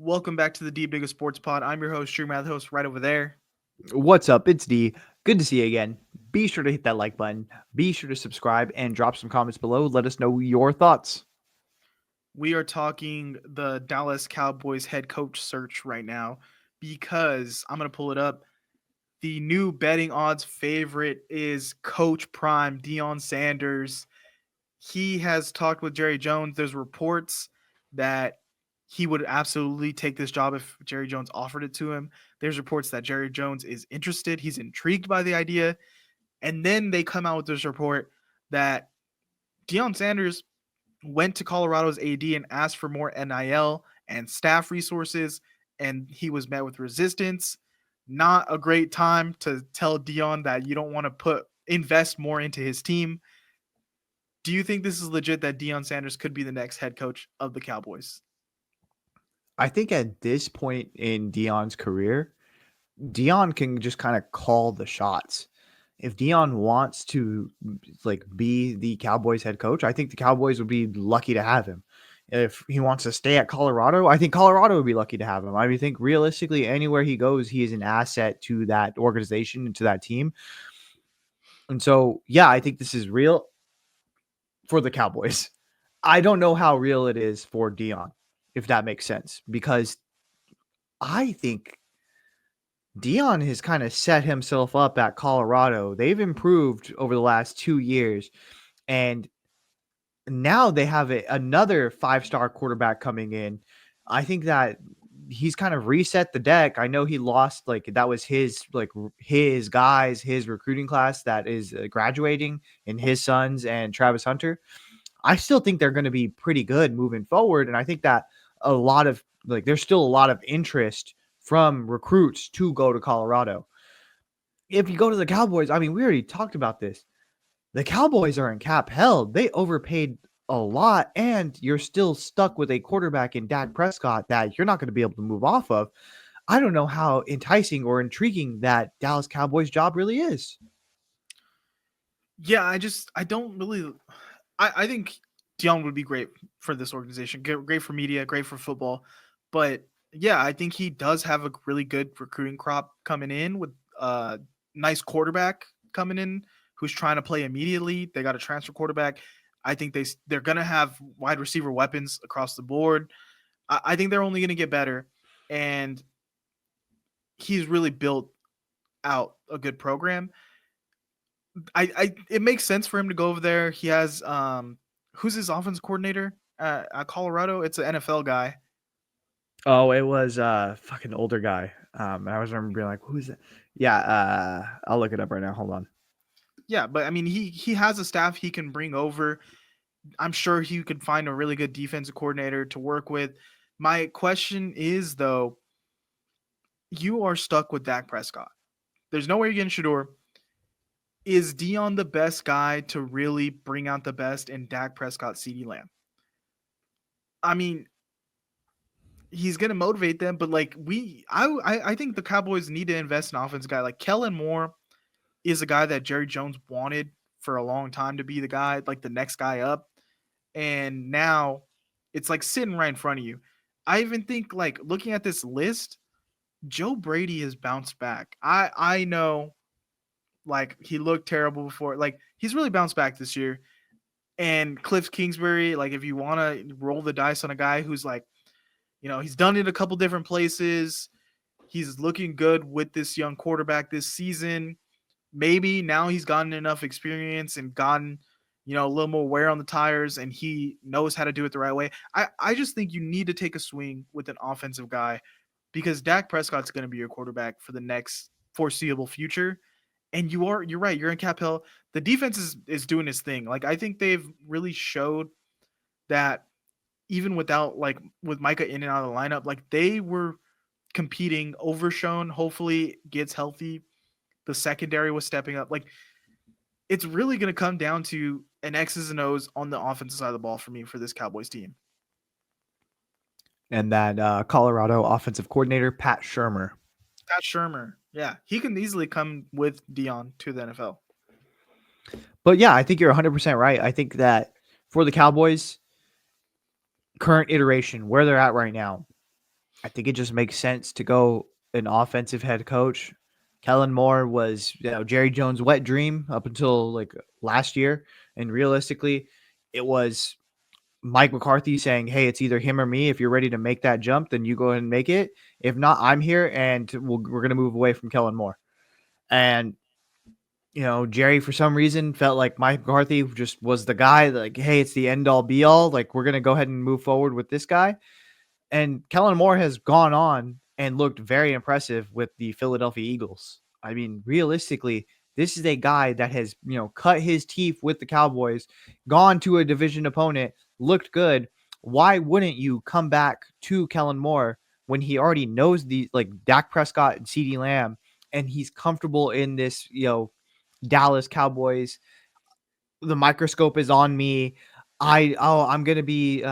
Welcome back to the Deep Digger Sports Pod. I'm your host, Drew, the host right over there. What's up? It's D. Good to see you again. Be sure to hit that like button. Be sure to subscribe and drop some comments below. Let us know your thoughts. We are talking the Dallas Cowboys head coach search right now because I'm going to pull it up. The new betting odds favorite is Coach Prime, Deion Sanders. He has talked with Jerry Jones. There's reports that he would absolutely take this job if Jerry Jones offered it to him. There's reports that Jerry Jones is interested. He's intrigued by the idea. And then they come out with this report that Deion Sanders went to Colorado's AD and asked for more NIL and staff resources, and he was met with resistance. Not a great time to tell Deion that you don't want to invest more into his team. Do you think this is legit that Deion Sanders could be the next head coach of the Cowboys? I think at this point in Dion's career, Dion can just kind of call the shots. If Dion wants to be the Cowboys head coach, I think the Cowboys would be lucky to have him. If he wants to stay at Colorado, I think Colorado would be lucky to have him. I think realistically, anywhere he goes, he is an asset to that organization and to that team. And so, yeah, I think this is real for the Cowboys. I don't know how real it is for Dion, if that makes sense, because I think Dion has kind of set himself up at Colorado. They've improved over the last 2 years, and now they have another five-star quarterback coming in. I think that he's kind of reset the deck. I know he lost, that was his guys, his recruiting class that is graduating, and his sons and Travis Hunter. I still think they're going to be pretty good moving forward. And I think that there's still a lot of interest from recruits to go to Colorado. If you go to the Cowboys, I mean, we already talked about this. The Cowboys are in cap hell. They overpaid a lot, and you're still stuck with a quarterback in Dak Prescott that you're not going to be able to move off of. I don't know how enticing or intriguing that Dallas Cowboys job really is. Yeah, I don't really. I think Dion would be great for this organization. Great for media, great for football. But yeah, I think he does have a really good recruiting crop coming in with a nice quarterback coming in who's trying to play immediately. They got a transfer quarterback. I think they're gonna have wide receiver weapons across the board. I think they're only gonna get better, and he's really built out a good program. I it makes sense for him to go over there. He has who's his offense coordinator at Colorado? It's an NFL guy. Oh, it was a fucking older guy. And I was remember being like, who's that? Yeah, I'll look it up right now. Hold on. Yeah, but I mean he has a staff he can bring over. I'm sure he could find a really good defensive coordinator to work with. My question is though, you are stuck with Dak Prescott. There's nowhere you're getting Shador. Is Dion the best guy to really bring out the best in Dak Prescott, CeeDee Lamb? I mean, he's gonna motivate them, but I think the Cowboys need to invest in an offensive guy. Like Kellen Moore is a guy that Jerry Jones wanted for a long time to be the guy, like the next guy up. And now it's like sitting right in front of you. I even think like looking at this list, Joe Brady has bounced back. I know like he looked terrible before. Like he's really bounced back this year. And Cliff Kingsbury, like if you want to roll the dice on a guy who's like, he's done it a couple different places. He's looking good with this young quarterback this season. Maybe now he's gotten enough experience and gotten, a little more wear on the tires and he knows how to do it the right way. I just think you need to take a swing with an offensive guy because Dak Prescott's going to be your quarterback for the next foreseeable future. And you're right. You're in cap hill. The defense is doing its thing. Like I think they've really showed that even without like with Micah in and out of the lineup, like they were competing. Overshown hopefully gets healthy. The secondary was stepping up. Like it's really going to come down to an X's and O's on the offensive side of the ball for me for this Cowboys team. And that Colorado offensive coordinator, Pat Shurmur. Pat Shurmur, yeah, he can easily come with Dion to the NFL. But yeah, I think you're 100% right. I think that for the Cowboys, current iteration, where they're at right now, I think it just makes sense to go an offensive head coach. Kellen Moore was, Jerry Jones' wet dream up until like last year, and realistically, it was Mike McCarthy saying, "Hey, it's either him or me. If you're ready to make that jump, then you go ahead and make it. If not, I'm here, and we're going to move away from Kellen Moore." And Jerry for some reason felt like Mike McCarthy just was the guy. Like, hey, it's the end all be all. Like, we're going to go ahead and move forward with this guy. And Kellen Moore has gone on and looked very impressive with the Philadelphia Eagles. I mean, realistically, this is a guy that has, cut his teeth with the Cowboys, gone to a division opponent, looked good. Why wouldn't you come back to Kellen Moore when he already knows the like Dak Prescott and CeeDee Lamb, and he's comfortable in this, Dallas Cowboys? The microscope is on me. I'm gonna be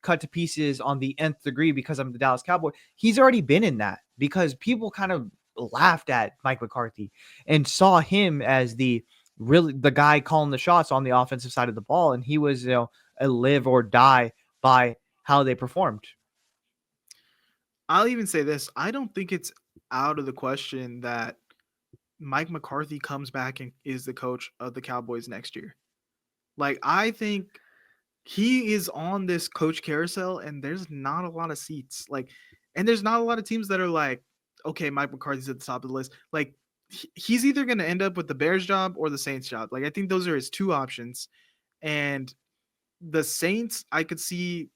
cut to pieces on the nth degree because I'm the Dallas Cowboy. He's already been in that because people kind of laughed at Mike McCarthy and saw him as the guy calling the shots on the offensive side of the ball, and he was a live or die by how they performed. I'll even say this: I don't think it's out of the question that Mike McCarthy comes back and is the coach of the Cowboys next year. Like, I think he is on this coach carousel, and there's not a lot of seats. Like, and there's not a lot of teams that are like, okay, Mike McCarthy's at the top of the list. Like, he's either going to end up with the Bears job or the Saints job. Like, I think those are his two options. And the Saints, I could see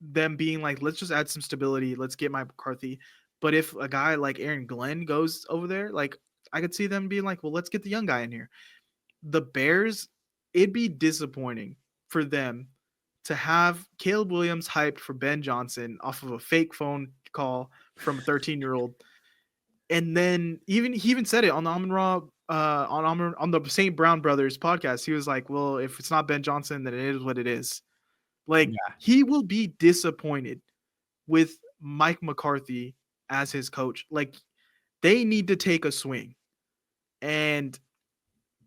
them being like, let's just add some stability. Let's get Mike McCarthy. But if a guy like Aaron Glenn goes over there, like, I could see them being like, well, let's get the young guy in here. The Bears, it'd be disappointing for them to have Caleb Williams hyped for Ben Johnson off of a fake phone call from a 13-year-old. And then he even said it on the on the St. Brown Brothers podcast. He was like, well, if it's not Ben Johnson, then it is what it is. Like, Yeah. he will be disappointed with Mike McCarthy as his coach. Like, they need to take a swing. And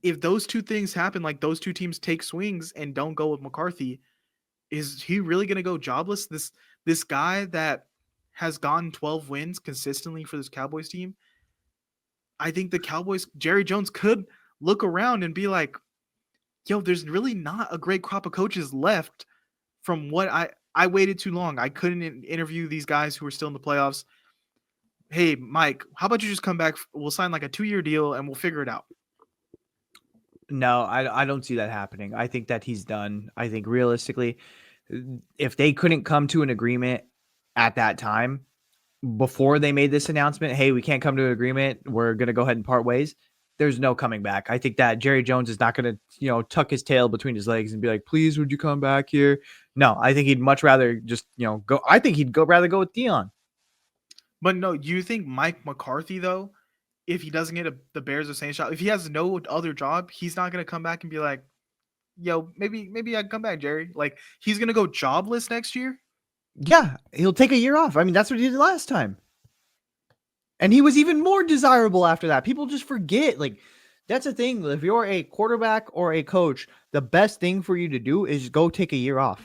if those two things happen, like those two teams take swings and don't go with McCarthy, is he really going to go jobless? This guy that has gotten 12 wins consistently for this Cowboys team. I think the Cowboys, Jerry Jones could look around and be like, yo, there's really not a great crop of coaches left from what I waited too long. I couldn't interview these guys who are still in the playoffs. Hey, Mike, how about you just come back? We'll sign like a 2-year deal and we'll figure it out. No, I don't see that happening. I think that he's done. I think realistically, if they couldn't come to an agreement at that time, before they made this announcement, hey, we can't come to an agreement, we're going to go ahead and part ways, there's no coming back. I think that Jerry Jones is not going to, tuck his tail between his legs and be like, please, would you come back here? No, I think he'd much rather just, go. I think he'd rather go with Deion. But no, do you think Mike McCarthy, though, if he doesn't get the Bears or Saints job, if he has no other job, he's not going to come back and be like, yo, maybe I can come back, Jerry. Like, he's going to go jobless next year? Yeah, he'll take a year off. I mean, that's what he did last time. And he was even more desirable after that. People just forget. Like, that's the thing. If you're a quarterback or a coach, the best thing for you to do is go take a year off.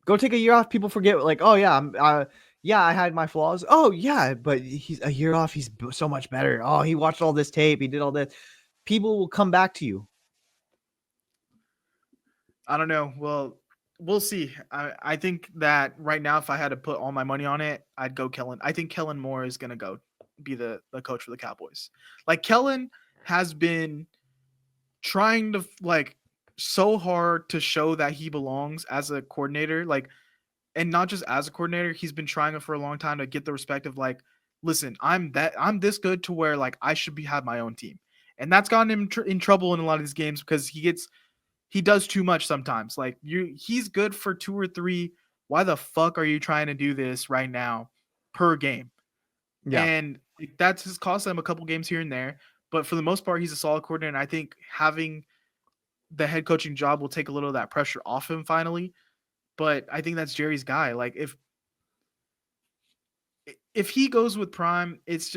Go take a year off. People forget, like, oh, yeah, yeah, I had my flaws. Oh, yeah, but he's a year off. He's so much better. Oh, he watched all this tape. He did all this. People will come back to you. I don't know. Well, we'll see. I think that right now, if I had to put all my money on it, I'd go Kellen. I think Kellen Moore is going to go be the coach for the Cowboys. Like, Kellen has been trying to, like, so hard to show that he belongs as a coordinator. Like, and not just as a coordinator, he's been trying it for a long time to get the respect of, like, listen, I'm this good to where, like, I should have my own team. And that's gotten him in trouble in a lot of these games because he does too much sometimes. Like, he's good for 2 or 3. Why the fuck are you trying to do this right now per game? Yeah. And that's just cost them a couple games here and there. But for the most part, he's a solid coordinator. And I think having the head coaching job will take a little of that pressure off him finally. But I think that's Jerry's guy. Like, if he goes with Prime, it's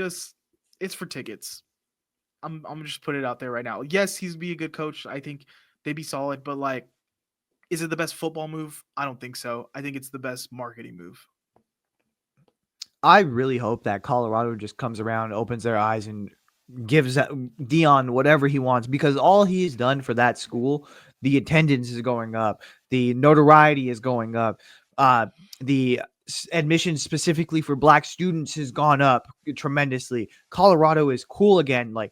for tickets. I'm just put it out there right now. Yes, he's be a good coach. I think they'd be solid, but, like, is it the best football move? I don't think so. I think it's the best marketing move. I really hope that Colorado just comes around, opens their eyes, and gives Deion whatever he wants, because all he's done for that school, the attendance is going up, the notoriety is going up, the admission specifically for black students has gone up tremendously. Colorado is cool again. Like,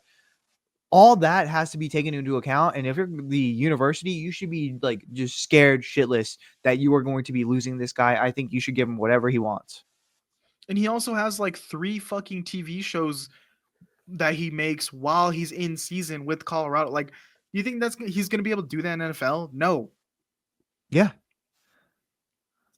all that has to be taken into account. And if you're the university, you should be like just scared shitless that you are going to be losing this guy. I think you should give him whatever he wants. And he also has like 3 fucking TV shows that he makes while he's in season with Colorado. Like, you think he's going to be able to do that in NFL? No. Yeah.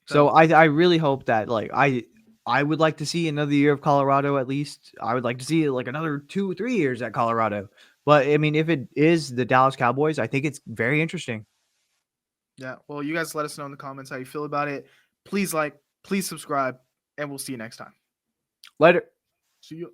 So I really hope that, like, I would like to see another year of Colorado at least. I would like to see like another 2-3 years at Colorado. But I mean, if it is the Dallas Cowboys, I think it's very interesting. Yeah. Well, you guys let us know in the comments how you feel about it. Please like, please subscribe, and we'll see you next time. Later. See you.